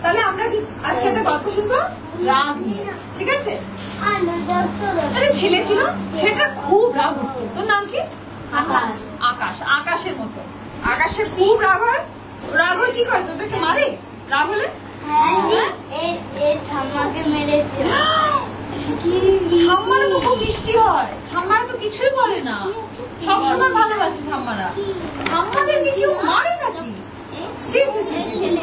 তাহলে আমরা আজকে একটা গল্প শুনবো রাগ নিয়ে, ঠিক আছে? তাহলে ছেলে ছিল, ছেলেটা খুব রাগ উঠতো। তোর নাম কি? আকাশ। আকাশ, আকাশের মতো। আকাশের খুব রাগ হয়। রাগ হয়ে কি করে? তোদেরকে মারে? রাগ হলে ঠাম্মাকে মেরেছে। ঠাম্মারা তো খুব মিষ্টি হয়, ঠাম্মারা তো কিছুই বলে না, সবসময় ভালোবাসে ঠাম্মারা। ঠাম্মাদেরকে কেউ মারে নাকি?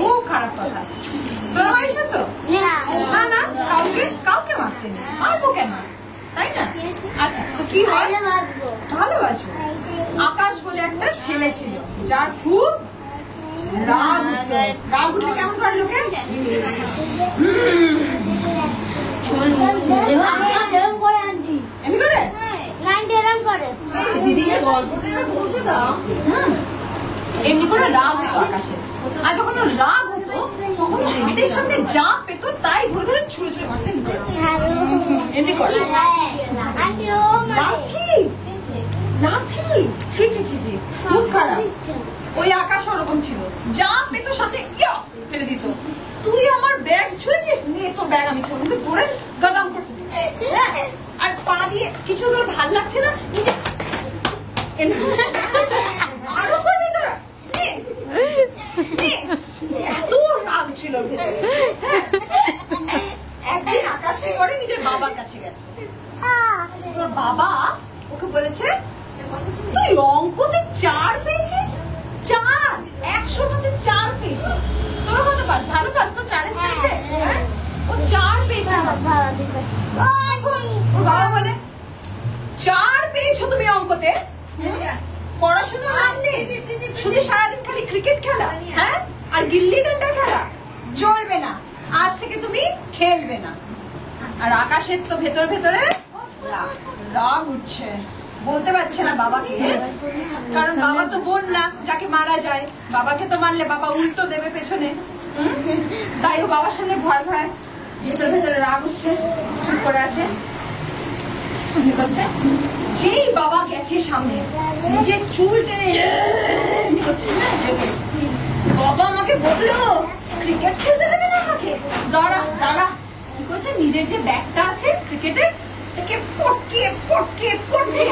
খুব খারাপ কথা। তোরা মারিস না তো? না না, কাউকে মারতে নেই, মারবো কেন, তাই না? আচ্ছা, তো কি হয়? ভালোবাসবো। আকাশ বলে একটা ছেলে ছিল যার খুব রাগ উঠতো। রাগ উঠলে কেমন করে লোকে? এমনি করে রাগ হতো আকাশে। আর যখন রাগ হতো তখন হাতের সামনে যা পেতো তাই ধরে ধরে ছুঁড়ে ছুঁড়ে মারতেন। এমনি করে খুব খারাপ। ওই আকাশ ওরকম ছিল, যা পেতো সাথে ইয়া ফেলে দিত। তুই আমার ব্যাগ ছুঁয়েছিস, নিয়ে তোর ব্যাগ আমি ছুঁয়ে কিন্তু ধরে গাদাম করে আর পা দিয়ে কিছু তোর ভাল লাগছে না আরো করবি তোরা। এত রাগ ছিল। একদিন আকাশে করে নিজের বাবার কাছে গেছে। তোর বাবা ওকে বলেছে, তুই অঙ্কতে 4 পেয়েছিস? 4, 100 মধ্যে 4 পেয়েছিস। তোরা কত পাস? ভালো পাস তো 4-এর চাইতে? ও 4 পেয়েছে। ওর বাবা বলে, 4 পেয়েছো তুমি অঙ্কতে, পড়াশোনার নাম নেই, শুধু সারাদিন খালি ক্রিকেট খেলা, হ্যাঁ, আর গিল্লি ডান্ডা খেলা, চলবে না, আজ থেকে তুমি খেলবে না। আর আকাশের তো ভেতর ভেতরে রাগ উঠছে, বলতে পারছে না বাবাকে, কারণ বাবা তো বোন না যাকে মারা যায়। বাবাকে তো মারলে বাবা উল্টো দেবে পেছনে, তাই ও বাবার সামনে ভয় ভয় ভেতর ভেতরে রাগ উঠছে, চুপ করে আছে। যেই বাবা গেছে সামনে, নিজের চুল টেনে বাবা আমাকে বললো ক্রিকেট খেলতে দেবে না আমাকে, দাঁড়া দাঁড়া। কি করছে? নিজের যে ব্যাগটা আছে ক্রিকেটের, তাকে পটকে পটকে পটকে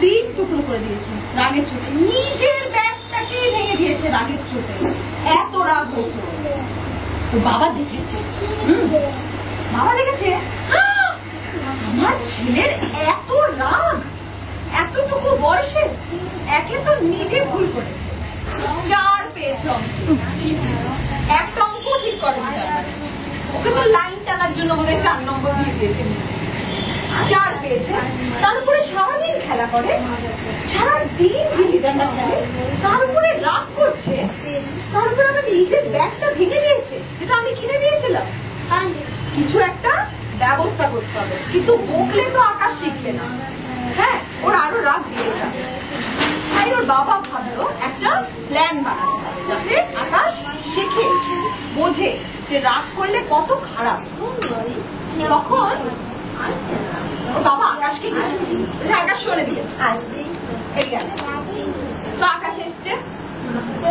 3 টুকরো করে দিয়েছে রাগের চোটে। নিজের ব্যাগটাকে ভেঙে দিয়েছে রাগের চোটে, এত রাগ হয়েছে। বাবা দেখেছে, বাবা দেখেছে আমার ছেলের এত রাগ, এতটুকু বয়সে। একে তো নিজে ভুল করেছে, 4 পেয়েছে অঙ্কে, একটা অঙ্ক ঠিক করেনি। ওকে তো লাইন টানার জন্য বোধহয় 4 নম্বর দিয়ে দিয়েছে, 4 পেয়েছে। তারপরে সারাদিন খেলা করে, সারাদিন গিল্লি ডান্ডা খেলে, তারপরে রাগ করছে। তারপরে আমার নিজের ব্যাগটা ভেঙে দিয়েছে, যেটা আমি কিনে দিয়েছিলাম। কিছু একটা ব্যবস্থা করতে হবে, কিন্তু বকলে তো আকাশ শিখবে না, হ্যাঁ, ওর আরো রাগ বেড়ে যাবে। তাই ওর বাবা ভাবলো একটা প্ল্যান বানাতে হবে, যাতে আকাশ শেখে, বোঝে যে রাগ করলে কত খারাপ। তখন ওর বাবা আকাশকে ডেকেছে, আকাশ সরে দিয়ে আজ এই গেল। তো আকাশ এসছে,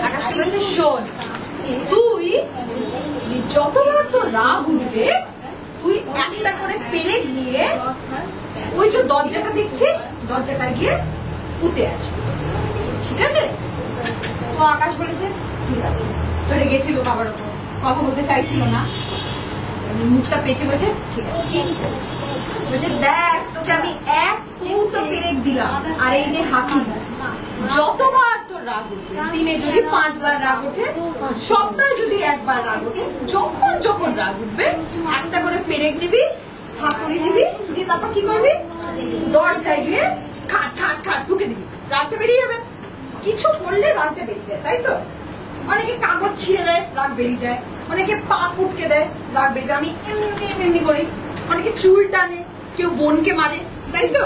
আকাশকে বলছে, শোন, তুই যতবার তোর রাগ উঠবে তুই একটা করে পেরেক নিয়ে ওই যে দরজাটা দেখছিস, দরজাটা গিয়ে পুঁতে আসবি, ঠিক আছে? তো আকাশ বলেছে ঠিক আছে। ধরে গেছিল বাবার ওপর, কথা বলতে চাইছিল না, মুখটা পেঁচে বলছে ঠিক আছে। বলছে, দেখ তোকে আমি 1 কৌটো পেরেক দিলাম, আর এই যে হাতি, যতবার তোর রাগ উঠবে, দিনে যদি 5 বার রাগ ওঠে, সপ্তাহে যদি 1 বার রাগ ওঠে, যখন যখন রাগ উঠবে একটা করে পেরেক নিবি, হাতুড়ি নিবি, দিয়ে তারপর কি করবি? দরজায় গিয়ে খাট খাট খাট ঢুকে দিবি, রাগটা বেরিয়ে যাবে। কিছু করলে রাগটা বেরিয়ে যায়, তাই তো? অনেকে কাগজ ছিঁড়ে দেয়, রাগ বেরিয়ে যায়। অনেকে পা পুটকে দেয়, রাগ বেরিয়ে যায়। আমি এমনি এমনি করি। অনেকে চুল টানে, কেউ বোনকে মারে, তাই তো?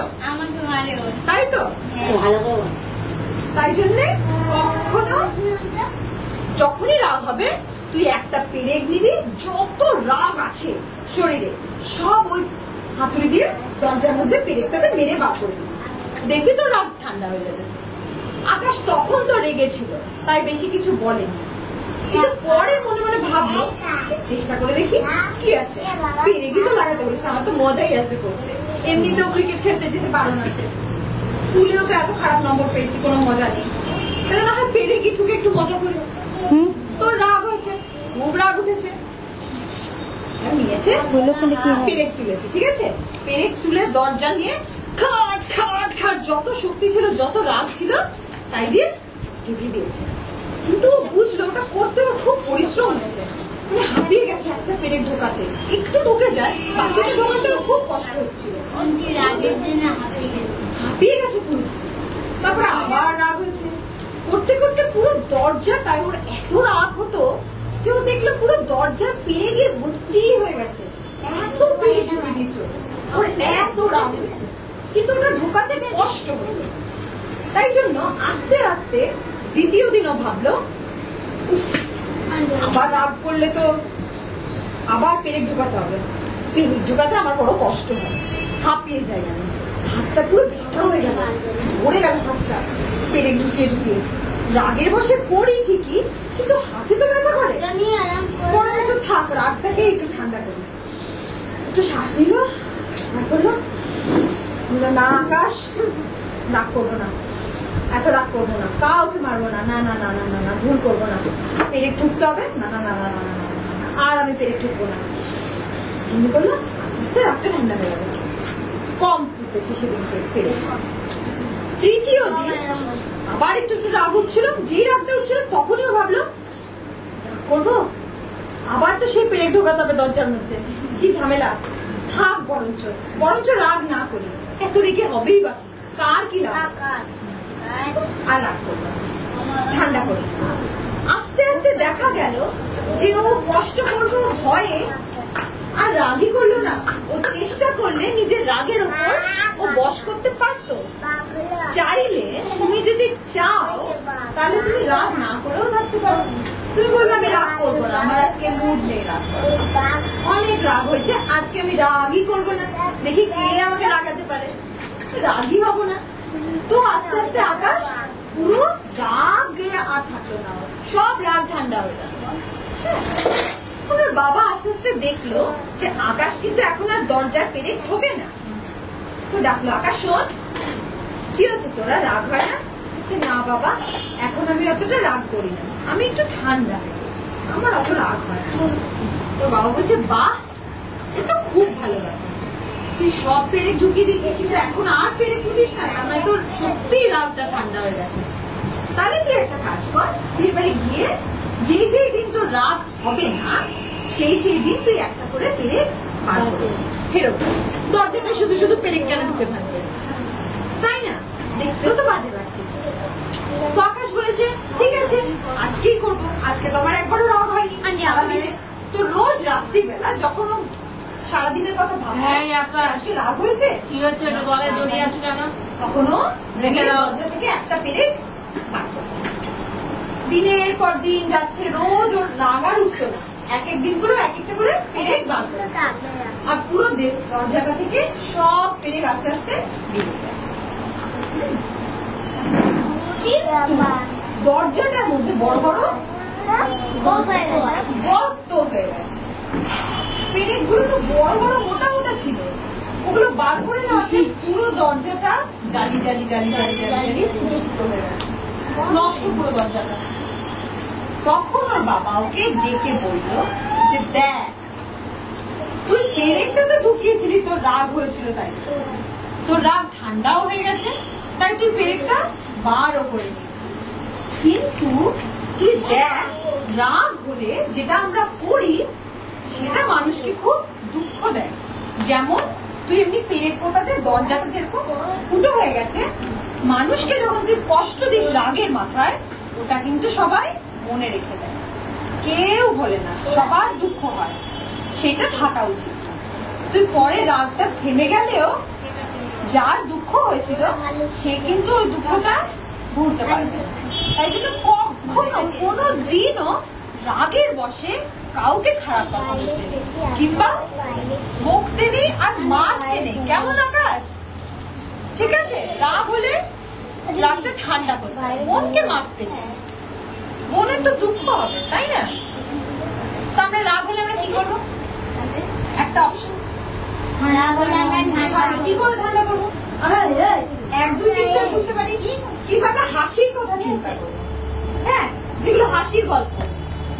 তাই তো? তাই জন্যে কখনো যখনই রাগ হবে তুই একটা পেরেক নিবি, যত রাগ আছে শরীরে সব ওই হাতুড়ি দিয়ে দরজার মধ্যে পেরেকটাতে মেরে বার করে দিবি, দেখবি তো রাগ ঠান্ডা হয়ে যাবে। আকাশ তখন তো রেগেছিল, তাই বেশি কিছু বলেনি, কিন্তু পরে মনে মনে ভাবলো ঠিক চেষ্টা করে দেখি কি আছে। পেরেকই তো লাগাতে বলেছে, আমার তো মজাই আসবে করতে। এমনিতেও ক্রিকেট খেলতে যেতে বারণ আছে, স্কুলেও তো এত খারাপ নম্বর পেয়েছি, কোনো মজা নেই, তাহলে না হয় পেরেকই ঠুকে একটু মজা করলো। তোর রাগ হয়েছে, খুব রাগ উঠেছে, নিয়েছে পেরেক তুলেছে, ঠিক আছে, পেরেক তুলে দরজা নিয়ে খাট খাট খাট যত শক্তি ছিল যত রাগ ছিল তাই দিয়ে ঢুকিয়ে দিয়েছে। কিন্তু বুঝলো ওটা করতে ওর খুব পরিশ্রম হয়েছে, মানে হাঁপিয়ে গেছে একটা পেরেক ঢোকাতে, একটু ঢুকে যায় বাকিটা ঢোকাতে ওর খুব কষ্ট হচ্ছিল, হাঁপিয়ে গেছে পুরো। তারপরে আবার রাগ হয়েছে, করতে করতে পুরো দরজাটায় ওর এত রাগ হতো যে ও দেখলো পুরো দরজা পেরে গিয়ে ভর্তি হয়ে গেছে, এত পেরে ঢুকে দিয়েছে ওর, এত রাগ হয়েছে, কিন্তু ওটা ঢোকাতে কষ্ট হলো। তাই জন্য আস্তে আস্তে দ্বিতীয় দিনও ভাবলো আবার রাগ করলে তো আবার পেরেক ঢোকাতে হবে, পেরেক ঢোকাতে আমার বড় কষ্ট হয়, হাঁপিয়ে যাই আমি, হাতটা পুরো ব্যথা হয়ে গেল, ধরে গেল হাতটা পেরেক ঢুকিয়ে ঢুকিয়ে। রাগের বসে করি ঠিকই, কিন্তু হাতে তো ব্যথা করে, বরঞ্চ থাক রাগটাকে একটু ঠান্ডা করি, একটু শ্বাস নিল, করলো না আকাশ রাগ করবো না, এত রাগ করবো না, কাউকে মারবো না, না না না না না না ভুল করবো না, পেরেক ঠুকতে হবে, না না না না না না আর আমি পেরেক ঠুকবো না। এমনি করলো, আস্তে আস্তে রাগটা ঠান্ডা হয়ে গেল, কম ঠুকেছে সেদিনকে পেরেক। তৃতীয় দিন আবার একটু একটু রাগ উঠছিল, যেই রাগটা উঠছিল তখনই ভাবলো করবো, আবার তো সেই পেরেক ঢোকাতে হবে দরজার মধ্যে, কি ঝামেলা, থাক বরঞ্চ বরঞ্চ রাগ না করি, এত রেগে হবেই বা কার কি লাভ, আর রাগ করবো ঠান্ডা করে। আস্তে আস্তে দেখা গেল যে ও কষ্ট করবো ভয়ে আর রাগই করলো না, ও চেষ্টা করলে নিজের রাগের উপর ও বশ করতে পারতো। চাইলে তুমি যদি চাও তাহলে তুমি রাগ না করেও থাকতে পারো, তুমি বলবে আমি রাগ করবো না, আমার আজকে মুড নেই রাগ, অনেক রাগ হয়েছে আজকে আমি রাগই করবো না, দেখি কে আমাকে রাগাতে পারে, রাগই হবো না। তো আস্তে আস্তে আকাশ পুরো রাগ গিয়ে আর থাকলো না, সব রাগ ঠান্ডা হয়ে গেল। বাবা আস্তে আস্তে দেখলো যে আকাশ কিন্তু এখন আর দরজার পেরেক ঠোকে না, তো ডাকলো আকাশ শোন কি হচ্ছে তোরা রাগ হয় না? না বাবা এখন আমি অতটা রাগ করি না, আমি একটু ঠান্ডা হয়ে গেছি, আমার অত রাগ হয় না। তো বাবা বলছে বাহ এটা খুব ভালো ব্যাপার, তুই সব পেরেক ঢুকিয়ে দিচ্ছিস কিন্তু এখন আর পেরেক ঢুকিস না, মানে তোর সত্যি রাগটা ঠান্ডা হয়ে গেছে। তাহলে তুই একটা কাজ কর, তুই এবারে গিয়ে যে যে দিন তোর রাগ হবে না সেই সেই দিন তুই একটা করে পেরেক বার করে ফেরত, দরজাটা শুধু শুধু পেরেক কেন ঢুকে থাকবে, তাই না, দেখতেও তো বাজে লাগছে। তো আকাশ বলেছে ঠিক আছে আজকেই করবো, আজকে তো আমার একবারও রাগ হয়নি, সারাদিনে তো রোজ রাত্রিবেলা যখন সারাদিনের কথা ভাবো আজকে রাগ হয়েছে কি হয়েছে গলায় জড়িয়ে আছে কেন, তখনও রেখে দরজা থেকে একটা পেরেক বার করতো। দিনের পর দিন যাচ্ছে, রোজ ওর রাগ আর উঠতো না, এক এক দিন করে এক একটা করে পেরেক বার করতো, আর পুরো দরজাটা থেকে সব পেরেক আস্তে আস্তে বেরিয়ে গেছে। দরজাটার মধ্যে বড় বড় গর্ত হয়ে গেছে, পেরেক গুলো তো বড় বড় মোটা মোটা ছিল, ওগুলো বার করে নেওয়াতে পুরো দরজাটা জালি জালি জালি জালি জালি জালি ফুটো ফুটো হয়ে গেছে, নষ্ট পুরো দরজাটা। তখন ওর বাবা ওকে ডেকে বললো যে দেখ তুই পেরেকটা তো ঢুকিয়েছিলি তোর রাগ হয়েছিল, তাই তোর রাগ ঠান্ডাও হয়ে গেছে, তাই তুই পেরেকটা বারও করে নিয়েছিস, কিন্তু তুই দেখ রাগ হলে যেটা আমরা করি সেটা মানুষকে খুব দুঃখ দেয়, যেমন তুই এমনি পেরেক পোতাতে দরজাটা যেরকম ফুটো হয়ে গেছে, মানুষকে যখন তুই কষ্ট দিস রাগের মাথায় ওটা কিন্তু সবাই মনে রেখে দেয়, কেউ বলে না, সবার দুঃখ হয়, সেটা থাকা উচিত। তুই পরে রাগটা থেমে গেলেও যার দুঃখ হয়েছিল সে কিন্তু ওই দুঃখটা ভুলতে পারবে, তাই জন্য কখনো কোনো দিনও রাগের বশে কাউকে খারাপ কথা বলতে নেই, কিংবা বকতে নেই আর মারতে নেই, কেমন আকাশ? ঠিক আছে, রাগ হলে রাগটা ঠান্ডা করতে হয়, মনকে মারতে নেই, মনে তো দুঃখ হবে, তাই না? তো আমরা রাগ হলে আমরা একটা অপশন। কি করে ঠান্ডা করবো? এক দুই তিন চার শুনতে পারি, কিংবা একটা হাসির কথা চিন্তা করবো। হ্যাঁ, যেগুলো হাসির গল্প,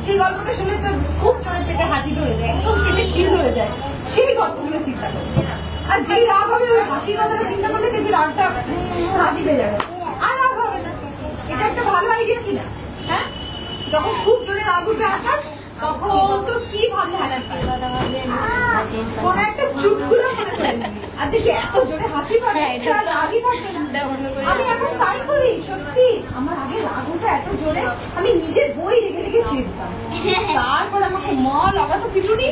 যে গল্পটা শুনে তো খুব জোরে পেটে হাসি ধরে যায়, একদম পেটে খিল ধরে যায়, সেই গল্পগুলো চিন্তা করবো। আর যে রাগ হবে ওই হাসির কথাটা চিন্তা করলে দেখবি রাগটা হাসি পেয়ে যাবে, আর রাগ হবে না। এটা একটা ভালো আইডিয়া কিনা? হ্যাঁ, যখন খুব জোরে রাগ উঠবে আকাশ, তখন তো কি ভাবলে হাসি পায়, কোন একটা চুটকুলো মনে করে আর দেখি এত জোরে হাসি পাবে, রাগই থাকবে না। আমি এখন তাই করি, সত্যি আমার আগে রাগ উঠে এত জোরে আমি নিজের বই রেখে রেখে ছিঁড়ে দিতাম। তারপর আমাকে মা লাগাতো পিটুনি,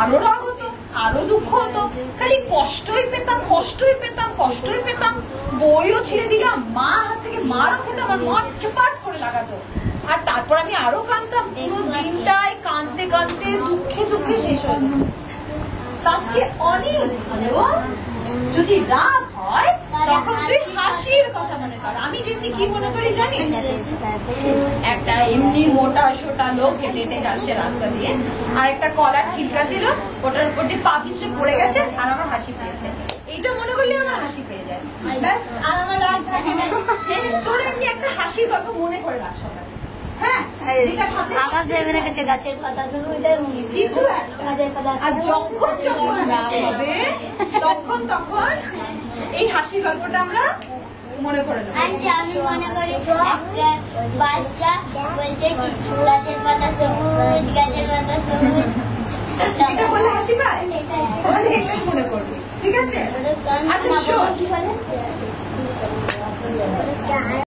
আরো রাগ হতো, আরো দুঃখ হতো, খালি কষ্টই পেতাম কষ্টই পেতাম কষ্টই পেতাম। বইও ছিঁড়ে দিলাম, মা হাত থেকে মারও খেতাম, আর মা চপাট করে লাগাতো। আর তারপর আমি আরো কাঁদতাম, পুরো দিনটাই কাঁদতে কাঁদতে দুঃখে দুঃখে শেষ হয়ে যেত। তার চেয়ে অনেক ভালো যদি রাগ হয় তখন তুই হাসির কথা মনে কর। আমি যেমনি কি মনে করি জানি, একটা এমনি মোটা সোটা লোক হেঁটে হেঁটে যাচ্ছে রাস্তা দিয়ে, আর একটা কলার ছিলকা ছিল, ওটার উপর দিয়ে পা পিছলে পড়ে গেছে, আর আমার হাসি পেয়েছে। এইটা মনে করলে আমার হাসি পেয়ে যায়, ব্যাস, আর আমার রাগ থাকে না। তোর এমনি একটা হাসির গল্প মনে করে রাখ সকালে। হ্যাঁ, গাছের পাতা কিছু আর যখন যখন রাগ হবে তখন তখন এই হাসির গল্পটা আমরা মনে করে নেব। আমি মনে করি একটা বাচ্চা বলছে কি গাছের পাতা সবুজ, গাছের পাতা সবুজ, এটা বলে হাসি পায়, এটাই মনে করবি, ঠিক আছে? আচ্ছা শোন।